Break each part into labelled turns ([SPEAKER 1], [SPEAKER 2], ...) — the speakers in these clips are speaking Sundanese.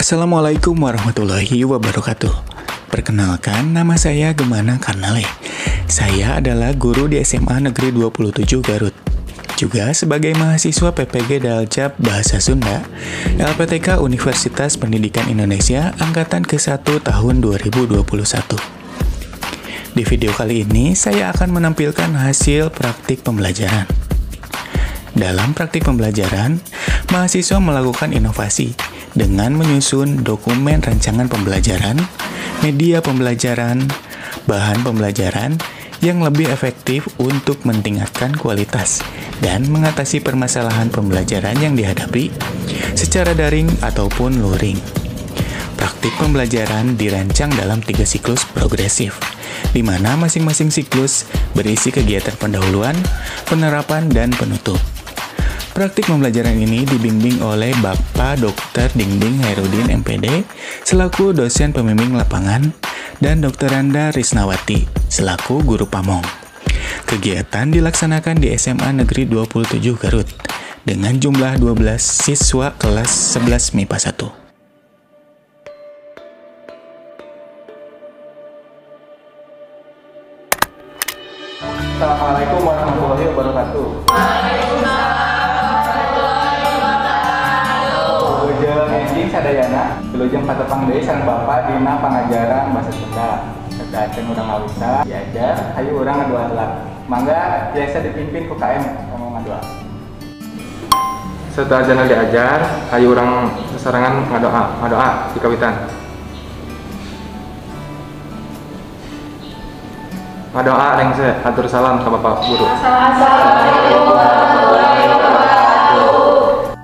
[SPEAKER 1] Assalamualaikum warahmatullahi wabarakatuh. Perkenalkan, nama saya Gemana Karnale. Saya adalah guru di SMA Negeri 27 Garut. Juga sebagai mahasiswa PPG Daljab Bahasa Sunda, LPTK Universitas Pendidikan Indonesia Angkatan ke-1 tahun 2021. Di video kali ini, saya akan menampilkan hasil praktik pembelajaran. Dalam praktik pembelajaran, mahasiswa melakukan inovasi dengan menyusun dokumen rancangan pembelajaran, media pembelajaran, bahan pembelajaran yang lebih efektif untuk meningkatkan kualitas dan mengatasi permasalahan pembelajaran yang dihadapi secara daring ataupun luring. Praktik pembelajaran dirancang dalam 3 siklus progresif, di mana masing-masing siklus berisi kegiatan pendahuluan, penerapan, dan penutup. Praktik pembelajaran ini dibimbing oleh Bapak Dr. Dingding Hairudin MPD selaku dosen pembimbing lapangan dan Dr. Randa Risnawati selaku guru pamong. Kegiatan dilaksanakan di SMA Negeri 27 Garut dengan jumlah 12 siswa kelas 11 MIPA 1.
[SPEAKER 2] Assalamualaikum warahmatullahi wabarakatuh. Sadayana, wilujeng patepang deui sareng Bapak dina pangajaran bahasa Sunda. Kekaetan urang ngawisa diajar, hayu urang ngadoa heula. Mangga biasa dipimpin ku KM kanggo ngadoa. Setelah jana diajar, hayu urang sesarengan ngadoa di kawitan. Ngadoa rengse atur salam ka Bapak Guru. Assalamualaikum warahmatullahi wabarakatuh.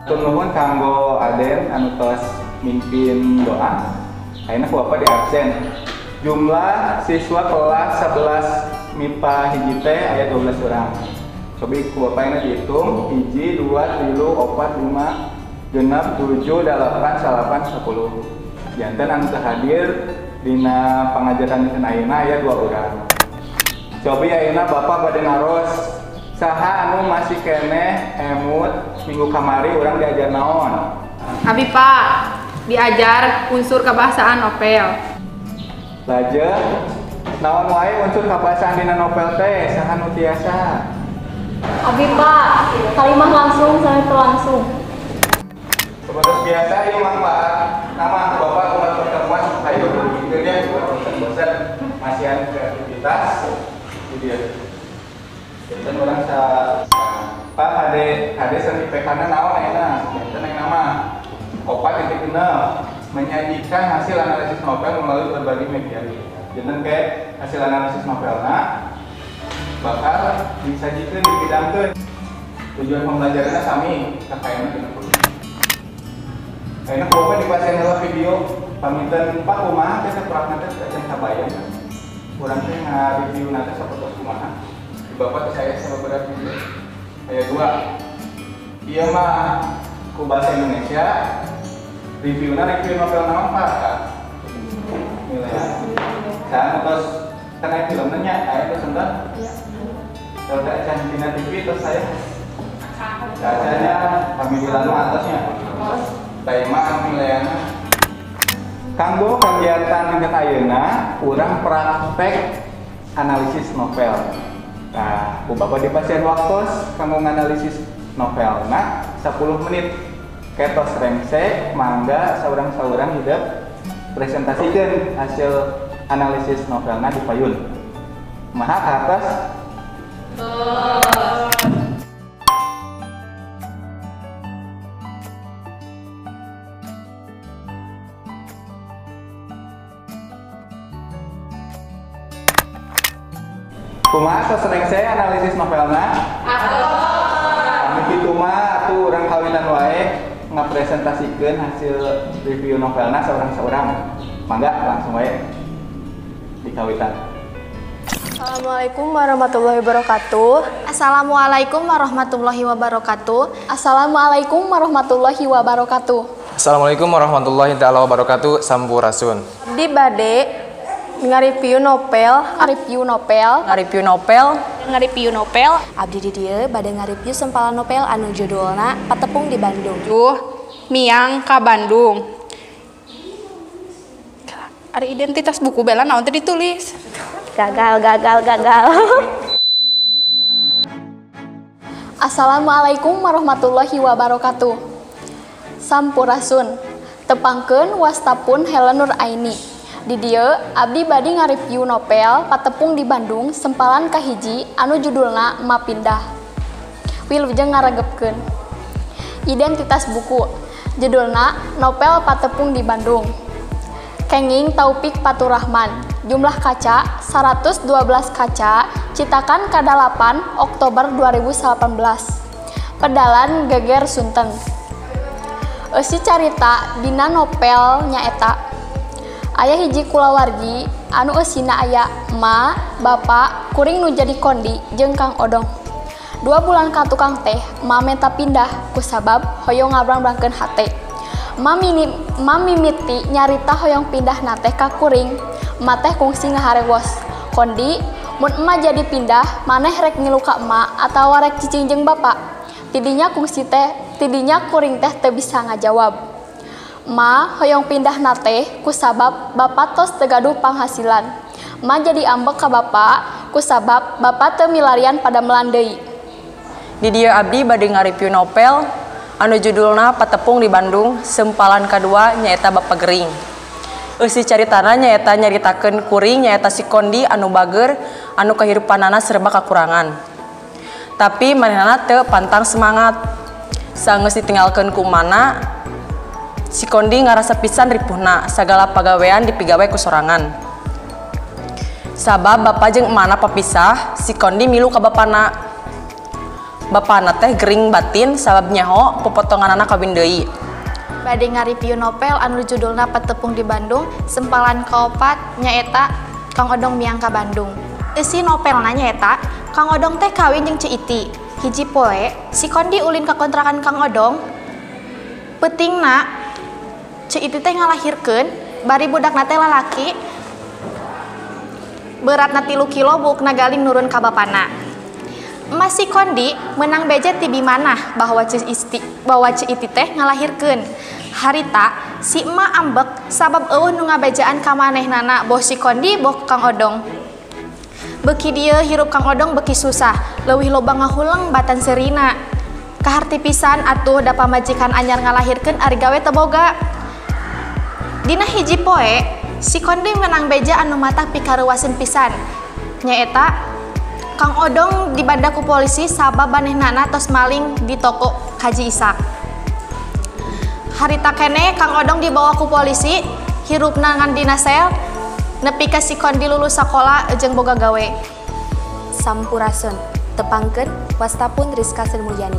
[SPEAKER 2] Tur nuhun kanggo Aden anu tos mimpin doa. Ayeuna ku Bapak di absen. Jumlah siswa kelas 11 MIPA hiji teh aya 12 urang. Cobi ku Bapak ayeuna dihitung 1 2 3 4 5 genep 7 8 9 10. Janten anu teu hadir dina pangajaran ayeuna aya 2 urang. Cobi ayeuna Bapak bade naros saha anu masih keneh emut minggu kamari urang diajar naon?
[SPEAKER 3] Abi Pak, diajar unsur kebahasaan novel.
[SPEAKER 2] Lajeng naon wae unsur kebahasaan dina novel teh saha nu tiasa?
[SPEAKER 4] Abi Pak, kalimah langsung sampai berlangsung.
[SPEAKER 2] Seperti biasa ieu mah Pak, nama Bapak umat pertemuan ayo kitu nya bosan masihan kreativitas itu dia. Dan orang Pak hade sertifikatna naon ayeuna? Janten yang nama Opat titik 6 menyajikan hasil analisis novel melalui berbagai media. Janten ke hasil analisis novelna bakal disajikan dibidangkeun. Tujuan pembelajarannya sami kakayana dina kuliah. Ayeuna Bapak dipasieun heula video paminten Pak kumaha teh prakna teh can kabayang. Urang teh nga-review nanti sapertos kumaha. Di Bapak saya berat video. Ayat 2. Iya mah ku bahasa Indonesia. Review novel naon Pak? Nilai. Saya terus karena filmnya nya aya teh sebentar. Kalau tak can dina TV terus saya. Bacanya pamilihan atasnya. Tema nilaiana. Kanggo kegiatan dengan ayeuna urang praktek analisis novel. Nah, ku Bapak dipasieun waktos kanggo nganalisis novel. Nah, 10 menit ketos rengse mangga saurang-saurang hidup presentasikan hasil analisis novelna di payun. Maha ke atas. Kumaha sesering saya analisis novelna? Anu kitu mah atuh urang kawinan wae ngapresentasikeun hasil review novelna saurang-saurang. Mangga langsung wae dikawitan.
[SPEAKER 4] Assalamualaikum warahmatullahi wabarakatuh.
[SPEAKER 5] Assalamualaikum warahmatullahi wabarakatuh.
[SPEAKER 4] Assalamualaikum warahmatullahi wabarakatuh.
[SPEAKER 6] Assalamualaikum warahmatullahi wabarakatuh. Sampurasun.
[SPEAKER 4] Di bade nge-review novel.
[SPEAKER 5] Abdi di dieu bade nge-review sempalan novel anu judulna Patepung di Bandung.
[SPEAKER 3] Miang ka Bandung. Ada identitas buku bela naon teh ditulis.
[SPEAKER 4] Gagal.
[SPEAKER 5] Assalamualaikum warahmatullahi wabarakatuh. Sampurasun. Tepangkeun wastapun Helen Nur Aini. Di dieu abdi bade ngareview novel patepung di Bandung sempalan kahiji anu judulna Ma Pindah. Wilujeng ngaregepkeun. Identitas buku. Judulna Novel Patepung di Bandung. Kenging Taufik Faturrahman. Jumlah kaca 112 kaca, citakan ka-8 Oktober 2018. Pedalan Geger Sunten. Eusi carita dina novel nyaeta aya hiji kulawargi anu eusina aya ma, bapa, kuring nu jadi kondi jeung Kang Odong. 2 bulan ka tukang teh ma menta pindah kusabab hoyong ngabrang-brangkeun hate. Ma mimiti nyarita hoyong pindah na teh ka kuring, ma teh kungsi ngaharewos. Kondi mun emak jadi pindah maneh rek ngilu ka emak atawa rek cicing jeung bapa. Tidinya kuring teh teu bisa ngajawab. Ma hoyong pindah na teh kusabab bapa tos teu gaduh panghasilan. Ma jadi ambek ka bapa kusabab bapa teu milarian pada melandai.
[SPEAKER 7] Di dieu abdi bade ngareview novel anu judulna Patepung di Bandung sempalan kadua nyaeta Bapa Gering. Eusi caritana nyaeta nyaritakeun kuring nyaeta si Kondi anu bager anu kahirupanana serba kakurangan. Tapi manehna teu pantang semangat. Saeunggeus ditinggalkeun ku mana, si Kondi ngarasa pisan ripuhna sagala pagawean dipigawai ku sorangan. Sabab bapa jeung emana papisah, si Kondi milu ka bapana. Bapana teh gering batin sabab nyaho popotonganana kawin deui.
[SPEAKER 5] Bade ngareview novel anu judulna Patepung di Bandung sempalan kaopat nyaeta Kang Odong miang ka Bandung. Isi novelna nyaeta Kang Odong teh kawin jeung Ci Iti. Hiji poe si Kondi ulin ka kontrakan Kang Odong. Peutingna Ci Iti teh ngalahirkeun bari budakna teh lalaki. Beratna 3 kilo bukna galing nurun ka bapana. Emas si Kondi menang beja ti bimanah bahwa Ci Iti teh ngalahirkeun. Harita si emak ambek sabab eueuh nu ngabejaan ka manehnana boh si Kondi boh Kang Odong. Beuki dieu hirup Kang Odong beuki susah, leuwih loba ngahuleng batan serina. Kaharti pisan atuh da pamajikan anyar ngalahirkeun ari gawe teu boga. Dina hiji poe, si Kondi menang beja anu matah pikareuwaseun pisan. Nyaeta Kang Odong dibanda ku polisi sabab manehnana tos maling di toko Haji Ishak. Harita kene Kang Odong dibawa ku polisi, hirupna ngan dina sel, nepi ka si Kondi lulus sakola jeung boga gawe. Sampurasun. Tepangkeun wastapun Rizka Sirmulyani.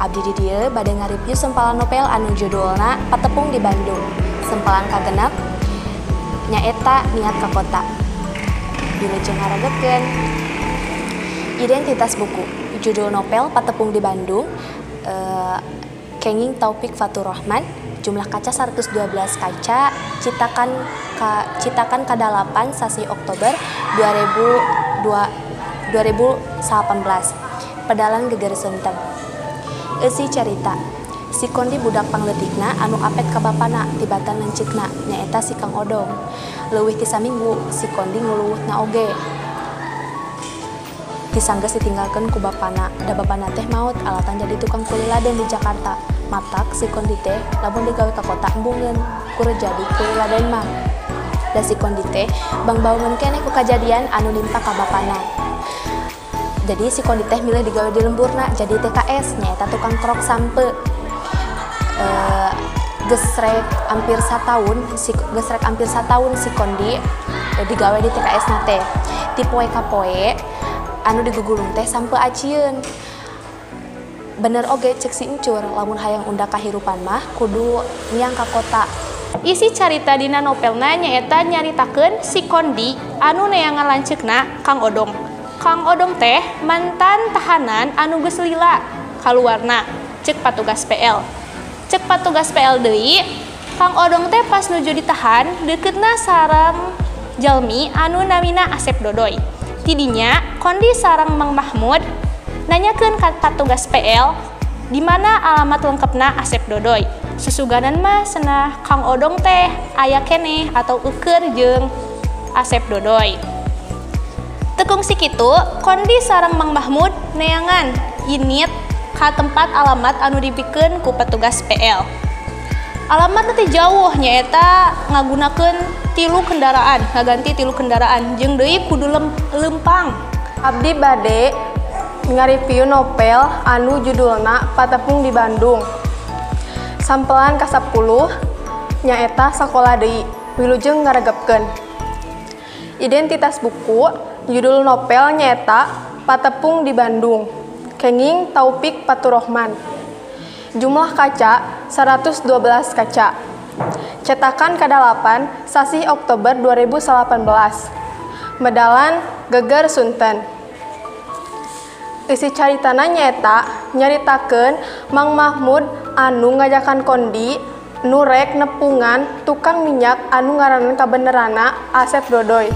[SPEAKER 5] Abdi di dieu bade ngareview sempalan novel anu judulna Patepung di Bandung. Sempalan kagenep nyaeta Niat ka Kota. Wilujeng ngaregepkeun. Identitas buku. Judul novel Patepung di Bandung. Kenging Taufik Faturrahman. Jumlah kaca 112 kaca. Citakan ka-8 sasi Oktober 2018. Pedalan Geger Sunten. Eusi carita. Si Kondi budak pangleutikna anu apet ka bapana tibatan lencikna nyaeta si Kang Odong. Leuwih ti saminggu si Kondi nguluwuhna oge. Disanggeus ditinggalkeun ku bapana, da bapana teh maot alatan jadi tukang kuli laden di Jakarta. Matak si Kondi teh lamun digawe ka kota embungeun, kudu jadi kuli laden mah. Da si Kondi teh bang-baungeun keneh ku kajadian anu nimpa ka bapana. Jadi si Kondi teh milih digawe di lemburna jadi TKS nyaeta tukang krok sampe. Gesrek hampir sataun si Kondi digawe di TKS na teh. Ti poe ka poe anu digugulung teh sampe acieun. Bener oge cek si Encur, lamun hayang unda kahirupan mah kudu miang ka kota.
[SPEAKER 3] Isi carita dina novelna nyaeta nyaritakeun si Kondi anu neangan lanceukna Kang Odong. Kang Odong teh mantan tahanan anu geus lila kaluarna, cek patugas PL. Cek patugas PL deui, Kang Odong teh pas nuju ditahan deuketna sareng jalmi anu namina Asep Dodoy. Tidinya Kondi sareng Mang Mahmud nanyakeun ka patugas PL di mana alamat lengkapna Asep Dodoy. Susuganan mah cenah Kang Odong teh aya keneh atau eukeur jeung Asep Dodoy. Tekung sikitu, Kondi sareng Mang Mahmud neangan init ka tempat alamat anu dipikeun ku petugas PL. Alamat teh jauh nyaeta ngagunakeun ngaganti 3 kendaraan jeung deui kudu lempang.
[SPEAKER 8] Abdi bade ngareview novel anu judulna Patepung di Bandung. Sampelan ka-10 nyaeta sakola deui, wilujeng ngaregepkeun. Identitas buku, judul novel nyaeta Patepung di Bandung, kenging Taufik Faturrahman. Jumlah kaca 112 kaca. Cetakan ke-8 sasi Oktober 2018. Medalan Geger Sunten. Isi caritana nyaeta nyaritakeun Mang Mahmud anu ngajakan Kondi nu rek nepungan tukang minyak anu ngaranna kabenerana Asep Dodoy.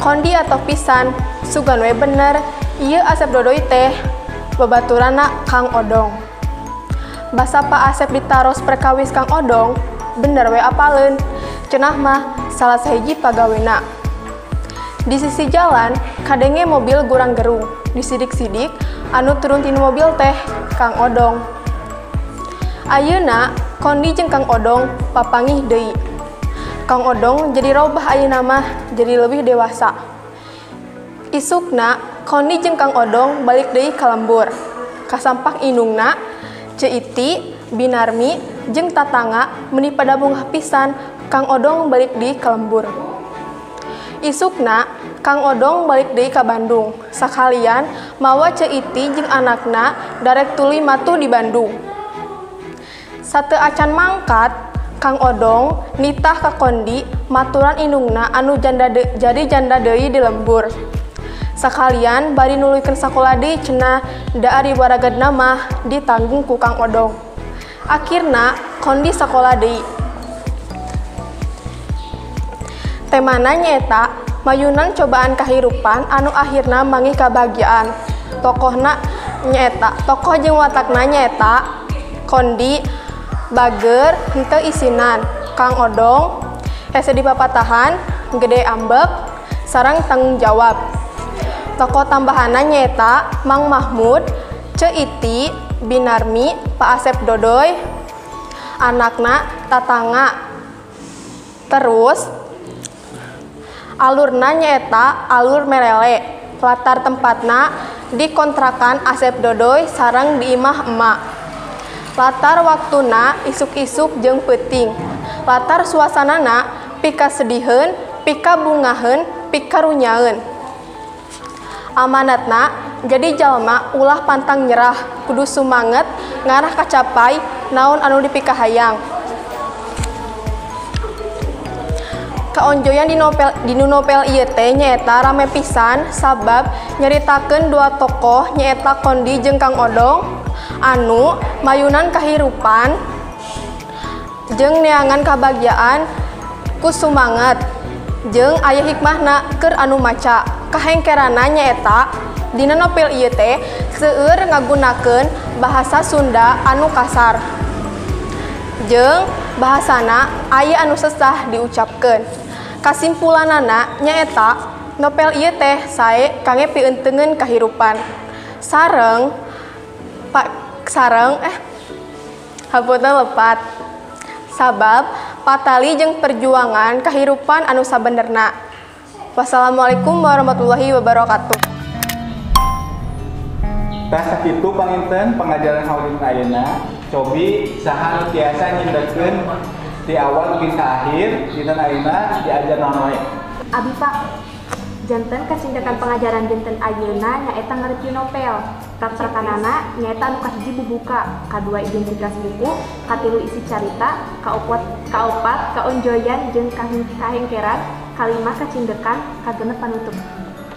[SPEAKER 8] Kondi atau pisan sugan we bener ieu Asep Dodoy teh babaturana Kang Odong. Basa Pak Asep ditaros perkawis Kang Odong bener we apaleun, cenah mah salah sahiji pagawena. Di sisi jalan kadenge mobil gurang gerung, disidik-sidik anu turun tinu mobil teh Kang Odong. Ayeuna Kondi jeung Kang Odong papangih deui. Kang Odong jadi robah ayeuna mah jadi lebih dewasa. Isukna Kondi jeung Kang Odong balik deui ka lembur. Kasampak indungna Ceiti, Binarmi jeung tatangga meuni pada bunga pisan Kang Odong balik deui ka lembur. Isukna Kang Odong balik deui ka Bandung, sakalian mawa Ceiti jeung anakna darek tuluy matu di Bandung. Sateu acan mangkat, Kang Odong nitah ka Kondi maturan indungna anu jadi janda deui di lembur. Sakalian bari nuluykeun sakola deui cenah da ari waragadna mah ditanggung ku Kang Odong. Akhirna Kondi sakola deui. Temana nyaeta mayunan cobaan kahirupan anu akhirna mangi kabahagiaan. Tokohna nyaeta, tokoh jeung watakna nyaeta Kondi, bager henteu isinan, Kang Odong, hese dipapatahan, gede ambek, sareng tanggung jawab. Tokoh tambahanna nyaeta Mang Mahmud, Ceiti, Binarmi, Pak Asep Dodoy, anakna tatangga. Terus alurna nyaeta alur merele, latar tempatna di kontrakan Asep Dodoy sareng di imah emak. Latar waktuna isuk-isuk jeung peuting. Latar suasanana pika sediheun, pika bungaheun, pika runyaeun. Amanatna jadi jalma ulah pantang nyerah, kudu sumanget ngarah kacapai naon anu dipikahayang. Kaonjoyan di novel ieu teh nyaeta rame pisan sabab nyaritakeun dua tokoh nyaeta Kondi jeung Kang Odong anu mayunan kahirupan jeung neangan kabahagiaan ku sumanget jeung aya hikmahna keur anu maca. Kahengkerana nyaeta dina novel ieu teh seueur ngagunakeun bahasa Sunda anu kasar jeung bahasana aya anu sesah diucapkeun. Kasimpulanana nyaeta novel ieu teh sae kangge pieunteugeun kahirupan sareng hapunten lepat sabab patali jeung perjuangan kahirupan anu sabenerna. Wassalamualaikum warahmatullahi wabarakatuh.
[SPEAKER 2] Tah sakitu panginten pengajaran haulin ayeuna cobi saha nu tiasa nyindekeun di awal mungkin ke akhir dinten ayeuna diajar naon wae.
[SPEAKER 4] Abi Pak, janten kacindakan pengajaran dinten ayeuna nyaeta ngareview novel. Kaprekanana nyaeta anu kahiji bubuka, kadua identitas buku, katilu isi carita, kaopat kaonjoyan jeung kahengkeran, kalima kacindekan, kagenep panutup.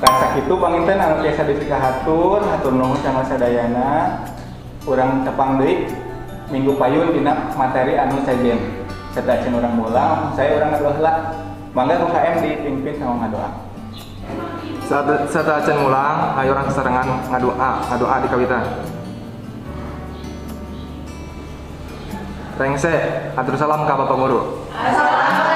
[SPEAKER 2] Tah sakitu panginten anu tiasa disikahatur, hatur nuhun sama sadayana. Urang tepang deui minggu payun dina materi anu sajen. Serta cen urang mulang, saya urang ngadoa heula. Mangga UKM dipimpin sama ngadoa.
[SPEAKER 6] Saat acan mulang, ayo orang sesarengan ngadoa di kawitan. Rengse, atur salam ka Bapak Guru.
[SPEAKER 9] Assalamualaikum.